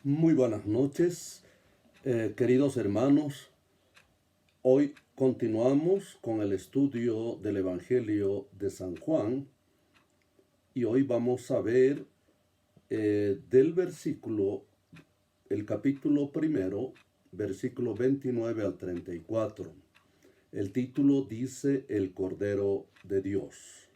Muy buenas noches, queridos hermanos. Hoy continuamos con el estudio del Evangelio de San Juan y hoy vamos a ver del versículo, el capítulo primero, versículo 29 al 34. El título dice El Cordero de Dios.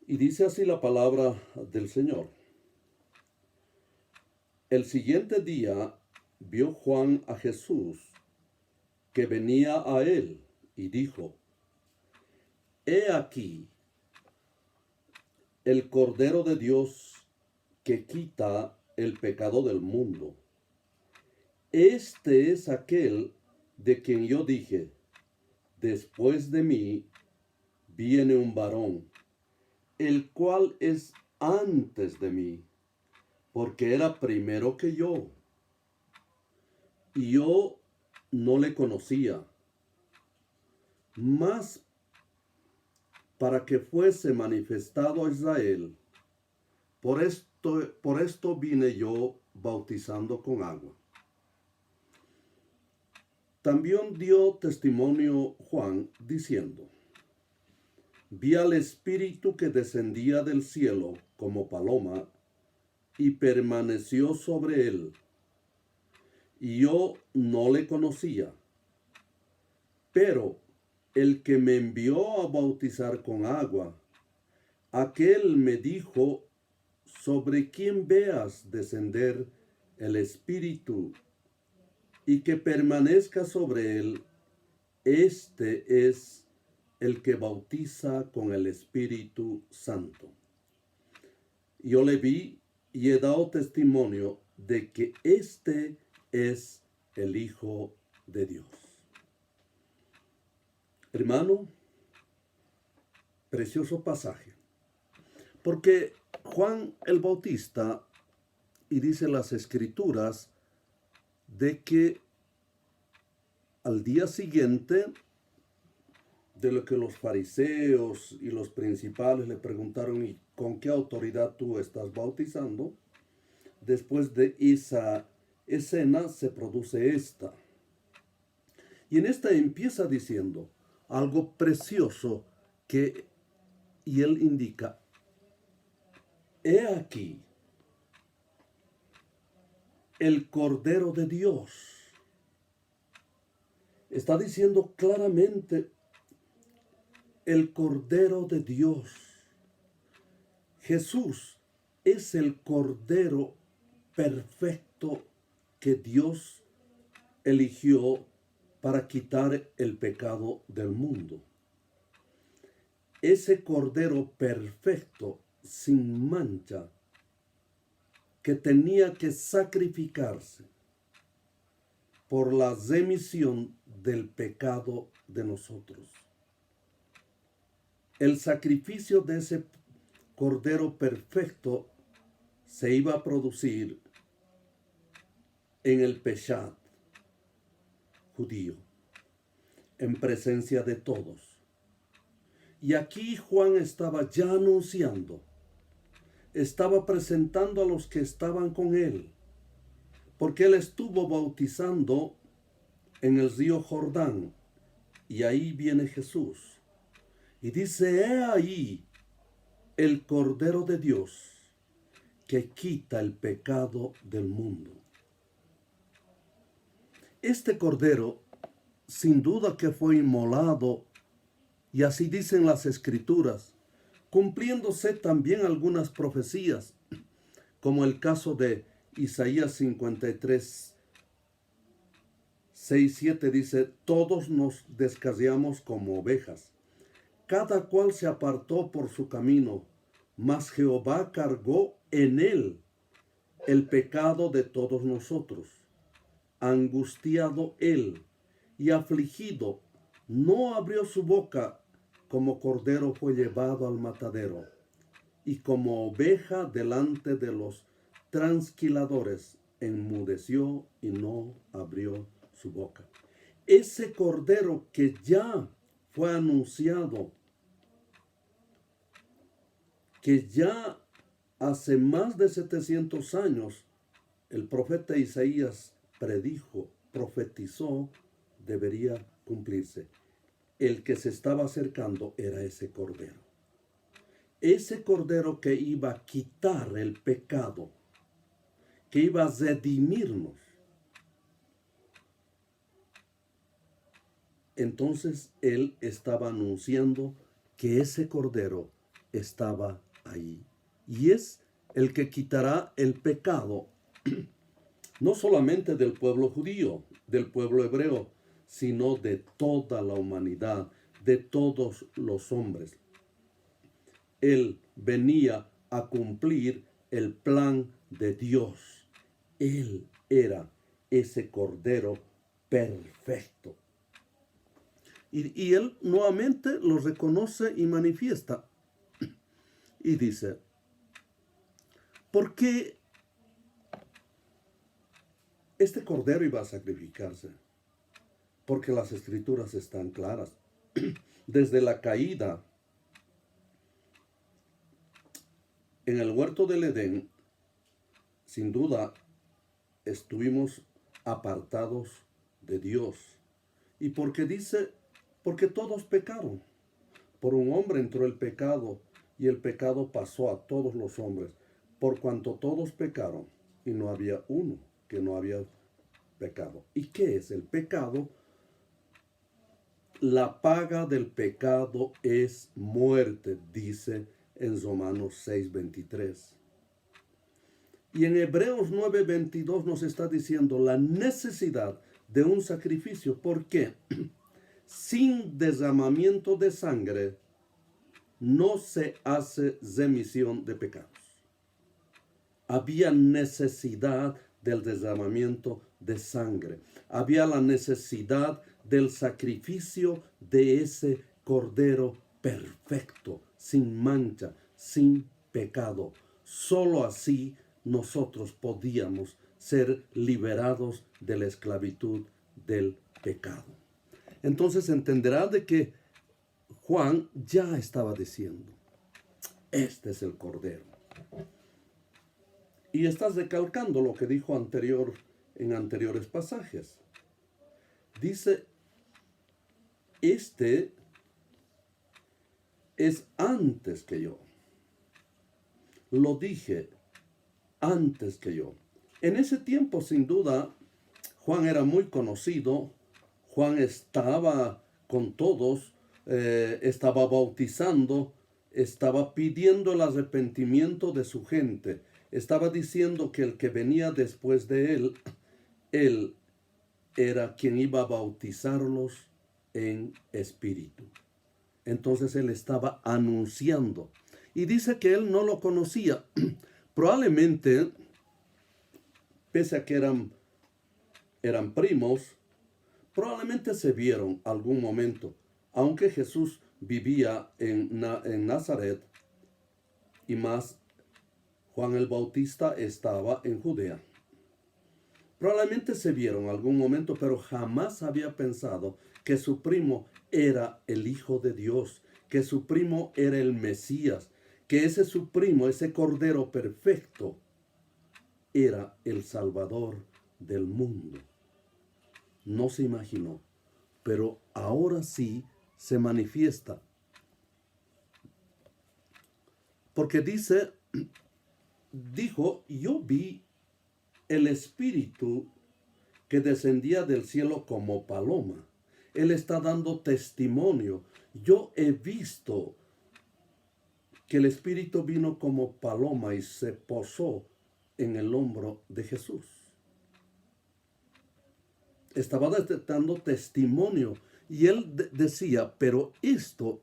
Y dice así la palabra del Señor. El siguiente día vio Juan a Jesús que venía a él y dijo: He aquí el Cordero de Dios que quita el pecado del mundo. Este es aquel de quien yo dije: después de mí viene un varón, el cual es antes de mí, porque era primero que yo. Y yo no le conocía, mas para que fuese manifestado a Israel, por esto vine yo bautizando con agua. También dio testimonio Juan diciendo: vi al Espíritu que descendía del cielo como paloma y permaneció sobre él. Y yo no le conocía, pero el que me envió a bautizar con agua, aquel me dijo: sobre quien veas descender el Espíritu y que permanezca sobre él, este es el que bautiza con el Espíritu Santo. Yo le vi y he dado testimonio de que este es el Hijo de Dios. Hermano, precioso pasaje, porque Juan el Bautista, y dice las Escrituras, de que al día siguiente de lo que los fariseos y los principales le preguntaron: ¿y con qué autoridad tú estás bautizando? Después de esa escena se produce esta. Y en esta empieza diciendo algo precioso y él indica: he aquí el Cordero de Dios. Está diciendo claramente el Cordero de Dios. Jesús es el Cordero perfecto que Dios eligió para quitar el pecado del mundo. Ese Cordero perfecto, sin mancha, que tenía que sacrificarse por la remisión del pecado de nosotros. El sacrificio de ese Cordero perfecto se iba a producir en el Peshat judío, en presencia de todos. Y aquí Juan estaba ya anunciando, estaba presentando a los que estaban con él, porque él estuvo bautizando en el río Jordán, y ahí viene Jesús. Y dice: he ahí el Cordero de Dios que quita el pecado del mundo. Este Cordero, sin duda que fue inmolado, y así dicen las Escrituras, cumpliéndose también algunas profecías, como el caso de Isaías 53, 6, 7 dice: todos nos descarriamos como ovejas, cada cual se apartó por su camino, mas Jehová cargó en él el pecado de todos nosotros. Angustiado él y afligido, no abrió su boca, como cordero fue llevado al matadero, y como oveja delante de los transquiladores, enmudeció y no abrió su boca. Ese Cordero que ya fue anunciado, que ya hace más de 700 años el profeta Isaías profetizó, debería cumplirse. El que se estaba acercando era ese cordero. Ese cordero que iba a quitar el pecado, que iba a redimirnos. Entonces él estaba anunciando que ese cordero estaba ahí. Y es el que quitará el pecado, no solamente del pueblo judío, del pueblo hebreo, sino de toda la humanidad, de todos los hombres. Él venía a cumplir el plan de Dios. Él era ese cordero perfecto. Y él nuevamente lo reconoce y manifiesta. Y dice, ¿por qué este cordero iba a sacrificarse? Porque las escrituras están claras. Desde la caída en el huerto del Edén, sin duda, estuvimos apartados de Dios. Y porque dice, porque todos pecaron. Por un hombre entró el pecado, y el pecado pasó a todos los hombres, por cuanto todos pecaron, y no había uno que no había pecado. ¿Y qué es el pecado? La paga del pecado es muerte, dice en Romanos 6:23. Y en Hebreos 9:22 nos está diciendo la necesidad de un sacrificio. ¿Por qué? Sin derramamiento de sangre no se hace remisión de pecados. Había necesidad del derramamiento de sangre. Había la necesidad del sacrificio de ese cordero perfecto, sin mancha, sin pecado. Solo así nosotros podíamos ser liberados de la esclavitud del pecado. Entonces entenderá de que Juan ya estaba diciendo, este es el cordero. Y estás recalcando lo que dijo en anteriores pasajes. Dice, este es antes que yo. Lo dije antes que yo. En ese tiempo, sin duda, Juan era muy conocido. Juan estaba con todos, estaba bautizando, estaba pidiendo el arrepentimiento de su gente. Estaba diciendo que el que venía después de él era quien iba a bautizarlos en espíritu. Entonces él estaba anunciando. Y dice que él no lo conocía. Probablemente, pese a que eran primos, probablemente se vieron algún momento. Aunque Jesús vivía en Nazaret y más Juan el Bautista estaba en Judea. Probablemente se vieron algún momento, pero jamás había pensado que su primo era el Hijo de Dios, que su primo era el Mesías, que ese su primo, ese Cordero perfecto, era el Salvador del mundo. No se imaginó, pero ahora sí se manifiesta. Porque dijo, yo vi el Espíritu que descendía del cielo como paloma. Él está dando testimonio. Yo he visto que el Espíritu vino como paloma y se posó en el hombro de Jesús. Estaba dando testimonio y él decía, pero ese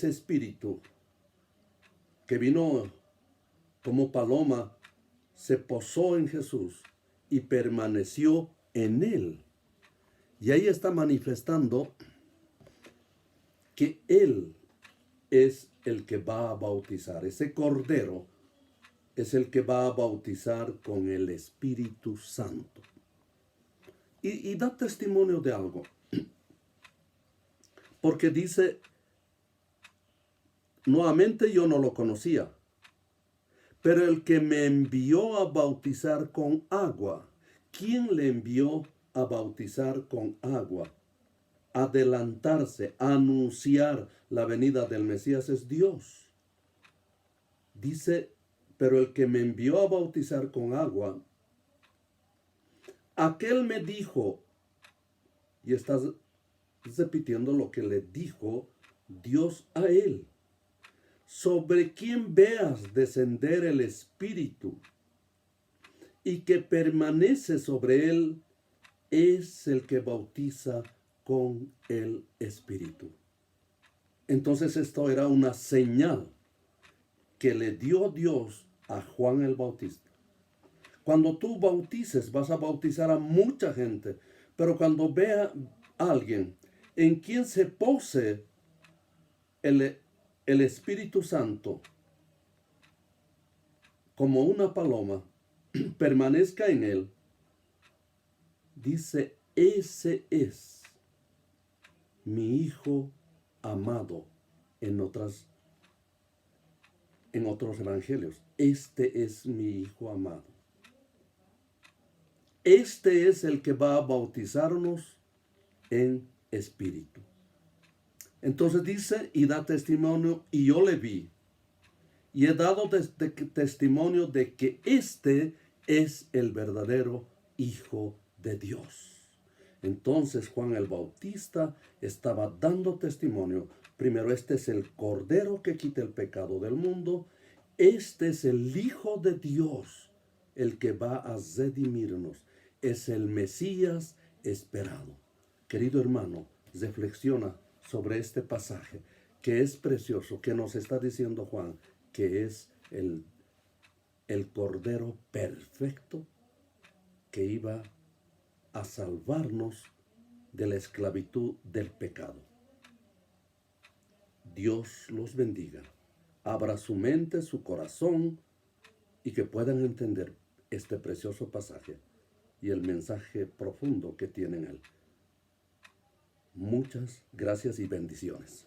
Espíritu que vino como paloma se posó en Jesús y permaneció en él. Y ahí está manifestando que él es el que va a bautizar. Ese Cordero es el que va a bautizar con el Espíritu Santo. Y da testimonio de algo. Porque dice, nuevamente yo no lo conocía, pero el que me envió a bautizar con agua, ¿quién le envió a bautizar con agua? Adelantarse, anunciar la venida del Mesías es Dios. Dice, pero el que me envió a bautizar con agua, aquel me dijo, y estás repitiendo lo que le dijo Dios a él, sobre quien veas descender el Espíritu y que permanece sobre él, es el que bautiza con el Espíritu. Entonces esto era una señal que le dio Dios a Juan el Bautista. Cuando tú bautices, vas a bautizar a mucha gente, pero cuando vea a alguien en quien se pose el Espíritu Santo como una paloma, permanezca en él, dice, ese es mi Hijo amado en otros evangelios. Este es mi Hijo amado. Este es el que va a bautizarnos en espíritu. Entonces dice, y da testimonio, y yo le vi, y he dado testimonio de que este es el verdadero Hijo de Dios. Entonces Juan el Bautista estaba dando testimonio. Primero, este es el Cordero que quita el pecado del mundo. Este es el Hijo de Dios, el que va a redimirnos. Es el Mesías esperado. Querido hermano, reflexiona sobre este pasaje que es precioso, que nos está diciendo Juan, que es el Cordero perfecto que iba a salvarnos de la esclavitud del pecado. Dios los bendiga. Abra su mente, su corazón, y que puedan entender este precioso pasaje y el mensaje profundo que tiene en él. Muchas gracias y bendiciones.